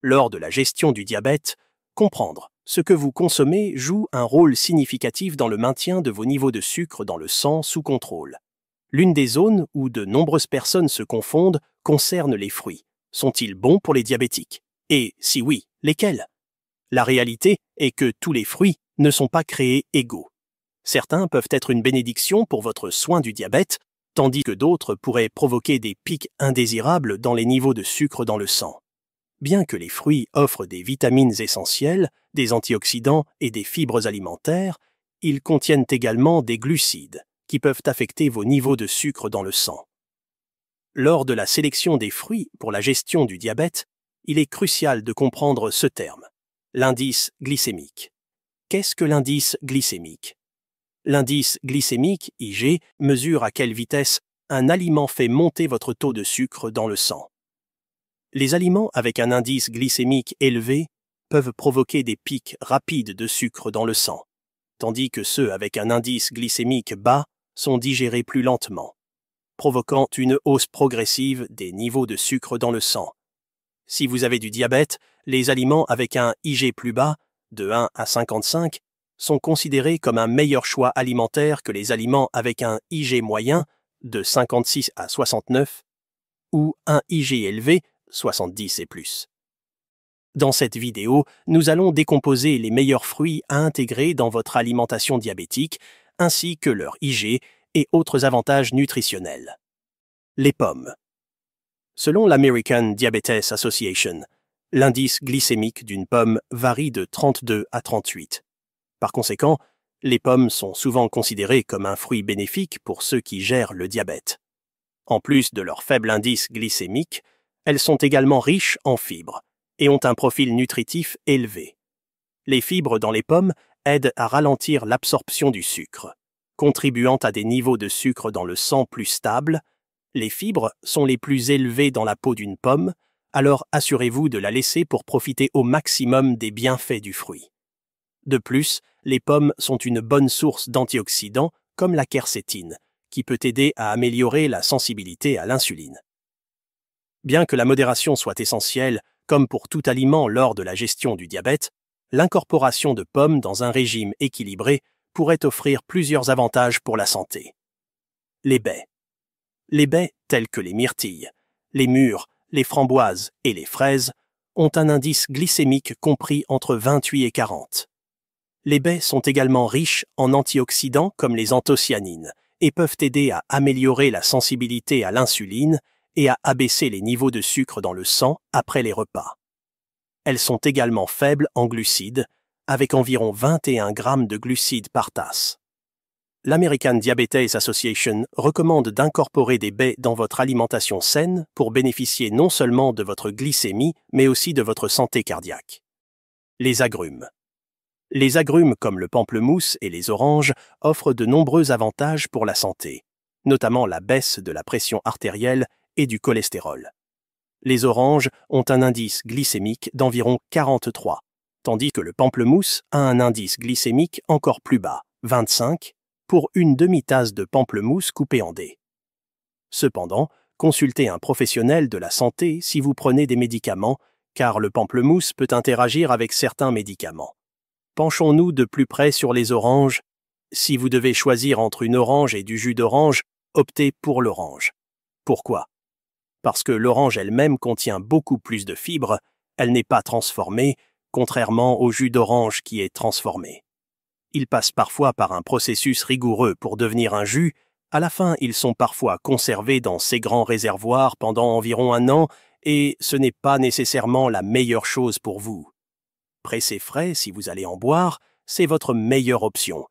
Lors de la gestion du diabète, comprendre ce que vous consommez joue un rôle significatif dans le maintien de vos niveaux de sucre dans le sang sous contrôle. L'une des zones où de nombreuses personnes se confondent concerne les fruits. Sont-ils bons pour les diabétiques? Et si oui, lesquels? La réalité est que tous les fruits ne sont pas créés égaux. Certains peuvent être une bénédiction pour votre soin du diabète, tandis que d'autres pourraient provoquer des pics indésirables dans les niveaux de sucre dans le sang. Bien que les fruits offrent des vitamines essentielles, des antioxydants et des fibres alimentaires, ils contiennent également des glucides qui peuvent affecter vos niveaux de sucre dans le sang. Lors de la sélection des fruits pour la gestion du diabète, il est crucial de comprendre ce terme, l'indice glycémique. Qu'est-ce que l'indice glycémique? L'indice glycémique, IG, mesure à quelle vitesse un aliment fait monter votre taux de sucre dans le sang. Les aliments avec un indice glycémique élevé peuvent provoquer des pics rapides de sucre dans le sang, tandis que ceux avec un indice glycémique bas sont digérés plus lentement, provoquant une hausse progressive des niveaux de sucre dans le sang. Si vous avez du diabète, les aliments avec un IG plus bas, de 1 à 55, sont considérés comme un meilleur choix alimentaire que les aliments avec un IG moyen, de 56 à 69, ou un IG élevé, 70 et plus. Dans cette vidéo, nous allons décomposer les meilleurs fruits à intégrer dans votre alimentation diabétique, ainsi que leur IG et autres avantages nutritionnels. Les pommes. Selon l'American Diabetes Association, l'indice glycémique d'une pomme varie de 32 à 38. Par conséquent, les pommes sont souvent considérées comme un fruit bénéfique pour ceux qui gèrent le diabète. En plus de leur faible indice glycémique, elles sont également riches en fibres et ont un profil nutritif élevé. Les fibres dans les pommes aident à ralentir l'absorption du sucre, contribuant à des niveaux de sucre dans le sang plus stables. Les fibres sont les plus élevées dans la peau d'une pomme, alors assurez-vous de la laisser pour profiter au maximum des bienfaits du fruit. De plus, les pommes sont une bonne source d'antioxydants comme la quercétine, qui peut aider à améliorer la sensibilité à l'insuline. Bien que la modération soit essentielle, comme pour tout aliment lors de la gestion du diabète, l'incorporation de pommes dans un régime équilibré pourrait offrir plusieurs avantages pour la santé. Les baies. Les baies, telles que les myrtilles, les mûres, les framboises et les fraises, ont un indice glycémique compris entre 28 et 40. Les baies sont également riches en antioxydants comme les anthocyanines et peuvent aider à améliorer la sensibilité à l'insuline et à abaisser les niveaux de sucre dans le sang après les repas. Elles sont également faibles en glucides, avec environ 21 grammes de glucides par tasse. L'American Diabetes Association recommande d'incorporer des baies dans votre alimentation saine pour bénéficier non seulement de votre glycémie, mais aussi de votre santé cardiaque. Les agrumes. Les agrumes comme le pamplemousse et les oranges offrent de nombreux avantages pour la santé, notamment la baisse de la pression artérielle et du cholestérol. Les oranges ont un indice glycémique d'environ 43, tandis que le pamplemousse a un indice glycémique encore plus bas, 25, pour une demi-tasse de pamplemousse coupée en dés. Cependant, consultez un professionnel de la santé si vous prenez des médicaments, car le pamplemousse peut interagir avec certains médicaments. Penchons-nous de plus près sur les oranges. Si vous devez choisir entre une orange et du jus d'orange, optez pour l'orange. Pourquoi? Parce que l'orange elle-même contient beaucoup plus de fibres, elle n'est pas transformée, contrairement au jus d'orange qui est transformé. Ils passent parfois par un processus rigoureux pour devenir un jus. À la fin, ils sont parfois conservés dans ces grands réservoirs pendant environ 1 an et ce n'est pas nécessairement la meilleure chose pour vous. Pressés frais, si vous allez en boire, c'est votre meilleure option.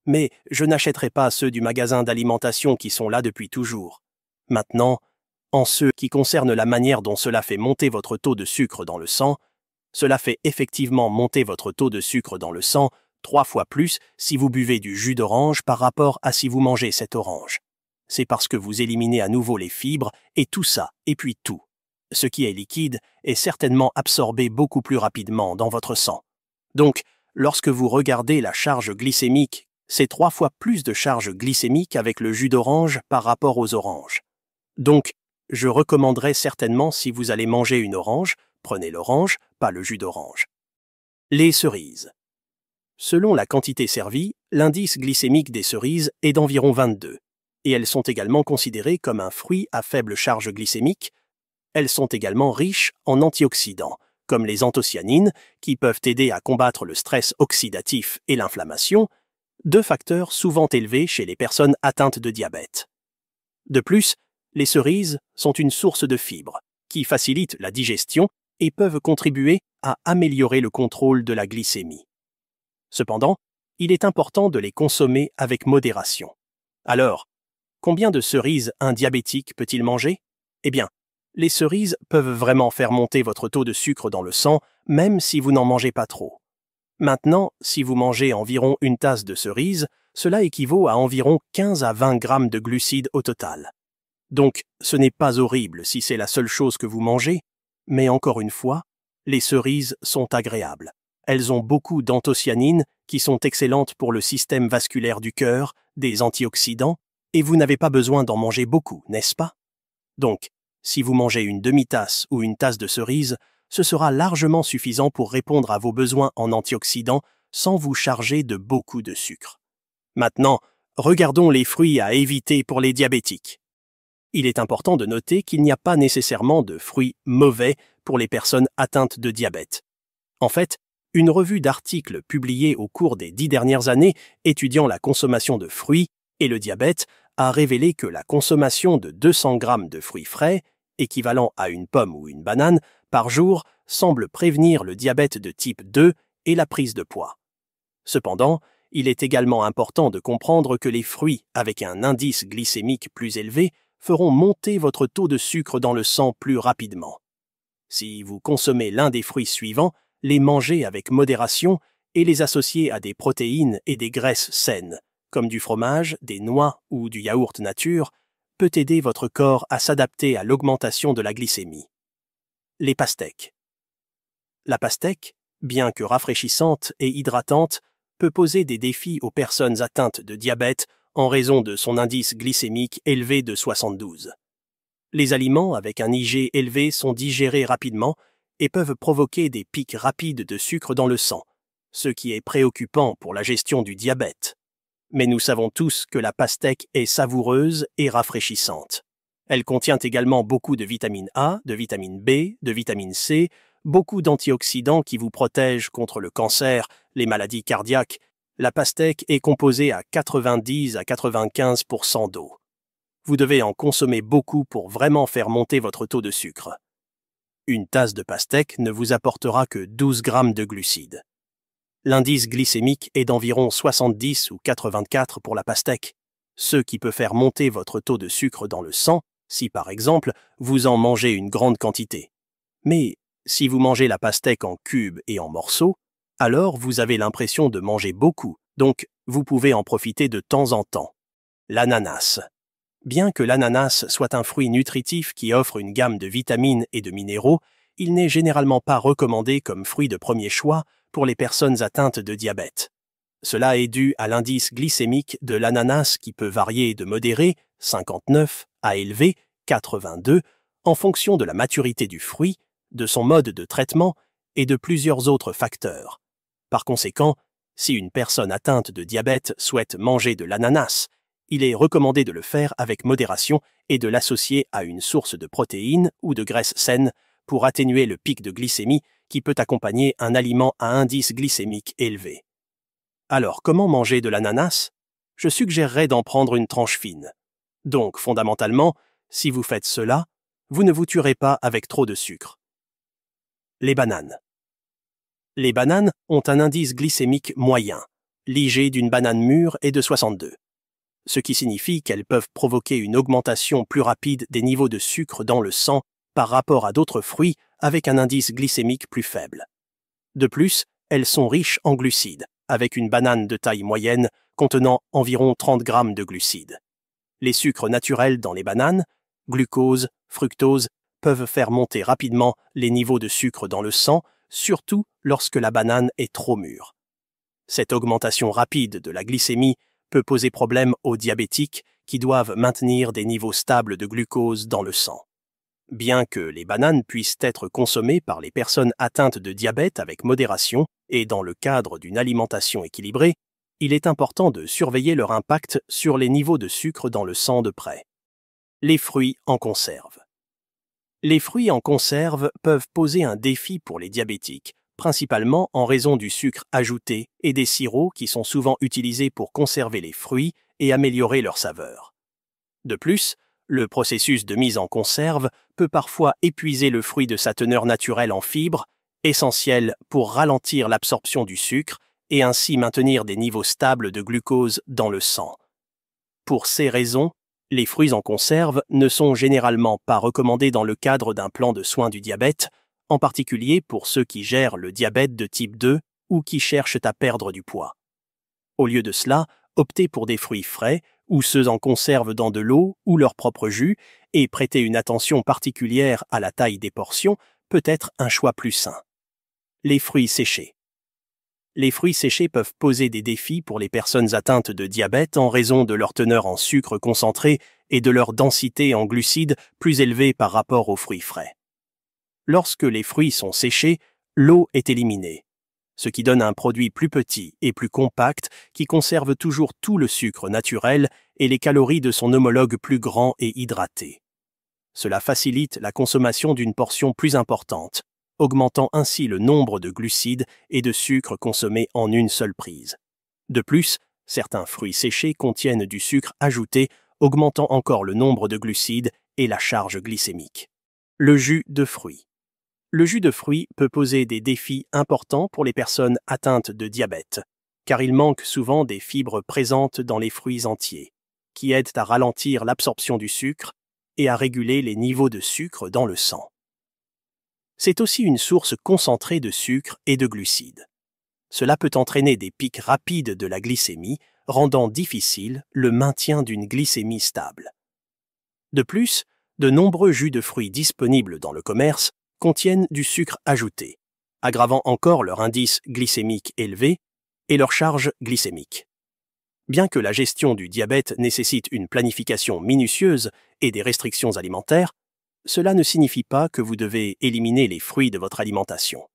Mais je n'achèterai pas ceux du magasin d'alimentation qui sont là depuis toujours. Maintenant, en ce qui concerne la manière dont cela fait monter votre taux de sucre dans le sang, cela fait effectivement monter votre taux de sucre dans le sang 3 fois plus si vous buvez du jus d'orange par rapport à si vous mangez cette orange. C'est parce que vous éliminez à nouveau les fibres et tout ça, et puis tout. Ce qui est liquide est certainement absorbé beaucoup plus rapidement dans votre sang. Donc, lorsque vous regardez la charge glycémique, c'est 3 fois plus de charge glycémique avec le jus d'orange par rapport aux oranges. Donc, je recommanderais certainement si vous allez manger une orange, Prenez l'orange, pas le jus d'orange. Les cerises. Selon la quantité servie, l'indice glycémique des cerises est d'environ 22, et elles sont également considérées comme un fruit à faible charge glycémique. Elles sont également riches en antioxydants, comme les anthocyanines, qui peuvent aider à combattre le stress oxydatif et l'inflammation, deux facteurs souvent élevés chez les personnes atteintes de diabète. De plus, les cerises sont une source de fibres, qui facilitent la digestion et peuvent contribuer à améliorer le contrôle de la glycémie. Cependant, il est important de les consommer avec modération. Alors, combien de cerises un diabétique peut-il manger? Eh bien, les cerises peuvent vraiment faire monter votre taux de sucre dans le sang, même si vous n'en mangez pas trop. Maintenant, si vous mangez environ une tasse de cerises, cela équivaut à environ 15 à 20 grammes de glucides au total. Donc, ce n'est pas horrible si c'est la seule chose que vous mangez, mais encore une fois, les cerises sont agréables. Elles ont beaucoup d'anthocyanines qui sont excellentes pour le système vasculaire du cœur, des antioxydants, et vous n'avez pas besoin d'en manger beaucoup, n'est-ce pas? Donc, si vous mangez une demi-tasse ou une tasse de cerises, ce sera largement suffisant pour répondre à vos besoins en antioxydants sans vous charger de beaucoup de sucre. Maintenant, regardons les fruits à éviter pour les diabétiques. Il est important de noter qu'il n'y a pas nécessairement de fruits mauvais pour les personnes atteintes de diabète. En fait, une revue d'articles publiée au cours des 10 dernières années étudiant la consommation de fruits et le diabète a révélé que la consommation de 200 grammes de fruits frais, équivalent à une pomme ou une banane, par jour, semble prévenir le diabète de type 2 et la prise de poids. Cependant, il est également important de comprendre que les fruits avec un indice glycémique plus élevé feront monter votre taux de sucre dans le sang plus rapidement. Si vous consommez l'un des fruits suivants, les mangez avec modération et les associer à des protéines et des graisses saines, comme du fromage, des noix ou du yaourt nature, peut aider votre corps à s'adapter à l'augmentation de la glycémie. Les pastèques. La pastèque, bien que rafraîchissante et hydratante, peut poser des défis aux personnes atteintes de diabète en raison de son indice glycémique élevé de 72. Les aliments avec un IG élevé sont digérés rapidement et peuvent provoquer des pics rapides de sucre dans le sang, ce qui est préoccupant pour la gestion du diabète. Mais nous savons tous que la pastèque est savoureuse et rafraîchissante. Elle contient également beaucoup de vitamine A, de vitamine B, de vitamine C, beaucoup d'antioxydants qui vous protègent contre le cancer, les maladies cardiaques. La pastèque est composée à 90 à 95% d'eau. Vous devez en consommer beaucoup pour vraiment faire monter votre taux de sucre. Une tasse de pastèque ne vous apportera que 12 grammes de glucides. L'indice glycémique est d'environ 70 ou 84 pour la pastèque, ce qui peut faire monter votre taux de sucre dans le sang si, par exemple, vous en mangez une grande quantité. Mais si vous mangez la pastèque en cubes et en morceaux, alors vous avez l'impression de manger beaucoup, donc vous pouvez en profiter de temps en temps. L'ananas. Bien que l'ananas soit un fruit nutritif qui offre une gamme de vitamines et de minéraux, il n'est généralement pas recommandé comme fruit de premier choix pour les personnes atteintes de diabète. Cela est dû à l'indice glycémique de l'ananas qui peut varier de modéré, 59, à élevé, 82, en fonction de la maturité du fruit, de son mode de traitement et de plusieurs autres facteurs. Par conséquent, si une personne atteinte de diabète souhaite manger de l'ananas, il est recommandé de le faire avec modération et de l'associer à une source de protéines ou de graisses saines pour atténuer le pic de glycémie qui peut accompagner un aliment à indice glycémique élevé. Alors, comment manger de l'ananas? Je suggérerais d'en prendre une tranche fine. Donc, fondamentalement, si vous faites cela, vous ne vous tuerez pas avec trop de sucre. Les bananes. Les bananes ont un indice glycémique moyen. L'IG d'une banane mûre est de 62. Ce qui signifie qu'elles peuvent provoquer une augmentation plus rapide des niveaux de sucre dans le sang par rapport à d'autres fruits avec un indice glycémique plus faible. De plus, elles sont riches en glucides, avec une banane de taille moyenne contenant environ 30 grammes de glucides. Les sucres naturels dans les bananes, glucose, fructose, peuvent faire monter rapidement les niveaux de sucre dans le sang, surtout lorsque la banane est trop mûre. Cette augmentation rapide de la glycémie peut poser problème aux diabétiques qui doivent maintenir des niveaux stables de glucose dans le sang. Bien que les bananes puissent être consommées par les personnes atteintes de diabète avec modération et dans le cadre d'une alimentation équilibrée, il est important de surveiller leur impact sur les niveaux de sucre dans le sang de près. Les fruits en conserve. Les fruits en conserve peuvent poser un défi pour les diabétiques, principalement en raison du sucre ajouté et des sirops qui sont souvent utilisés pour conserver les fruits et améliorer leur saveur. De plus, le processus de mise en conserve peut parfois épuiser le fruit de sa teneur naturelle en fibres, essentielle pour ralentir l'absorption du sucre et ainsi maintenir des niveaux stables de glucose dans le sang. Pour ces raisons, les fruits en conserve ne sont généralement pas recommandés dans le cadre d'un plan de soins du diabète, en particulier pour ceux qui gèrent le diabète de type 2 ou qui cherchent à perdre du poids. Au lieu de cela, optez pour des fruits frais ou ceux en conserve dans de l'eau ou leur propre jus et prêter une attention particulière à la taille des portions peut être un choix plus sain. Les fruits séchés. Les fruits séchés peuvent poser des défis pour les personnes atteintes de diabète en raison de leur teneur en sucre concentré et de leur densité en glucides plus élevée par rapport aux fruits frais. Lorsque les fruits sont séchés, l'eau est éliminée, ce qui donne un produit plus petit et plus compact qui conserve toujours tout le sucre naturel et les calories de son homologue plus grand et hydraté. Cela facilite la consommation d'une portion plus importante, augmentant ainsi le nombre de glucides et de sucre consommés en une seule prise. De plus, certains fruits séchés contiennent du sucre ajouté, augmentant encore le nombre de glucides et la charge glycémique. Le jus de fruits. Le jus de fruits peut poser des défis importants pour les personnes atteintes de diabète, car il manque souvent des fibres présentes dans les fruits entiers, qui aident à ralentir l'absorption du sucre et à réguler les niveaux de sucre dans le sang. C'est aussi une source concentrée de sucre et de glucides. Cela peut entraîner des pics rapides de la glycémie, rendant difficile le maintien d'une glycémie stable. De plus, de nombreux jus de fruits disponibles dans le commerce contiennent du sucre ajouté, aggravant encore leur indice glycémique élevé et leur charge glycémique. Bien que la gestion du diabète nécessite une planification minutieuse et des restrictions alimentaires, cela ne signifie pas que vous devez éliminer les fruits de votre alimentation.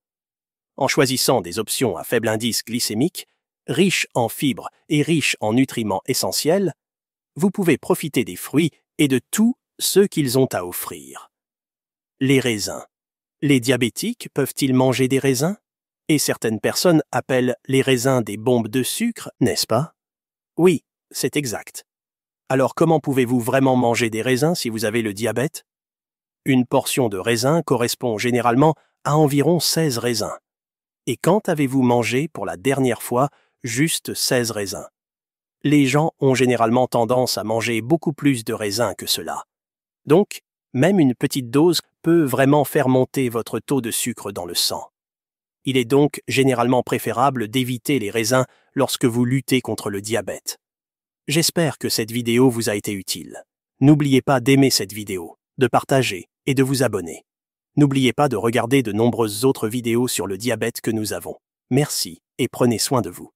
En choisissant des options à faible indice glycémique, riches en fibres et riches en nutriments essentiels, vous pouvez profiter des fruits et de tout ce qu'ils ont à offrir. Les raisins. Les diabétiques peuvent-ils manger des raisins? Et certaines personnes appellent les raisins des bombes de sucre, n'est-ce pas? Oui, c'est exact. Alors comment pouvez-vous vraiment manger des raisins si vous avez le diabète? Une portion de raisin correspond généralement à environ 16 raisins. Et quand avez-vous mangé pour la dernière fois juste 16 raisins? Les gens ont généralement tendance à manger beaucoup plus de raisins que cela. Donc, même une petite dose peut vraiment faire monter votre taux de sucre dans le sang. Il est donc généralement préférable d'éviter les raisins lorsque vous luttez contre le diabète. J'espère que cette vidéo vous a été utile. N'oubliez pas d'aimer cette vidéo, de partager et de vous abonner. N'oubliez pas de regarder de nombreuses autres vidéos sur le diabète que nous avons. Merci et prenez soin de vous.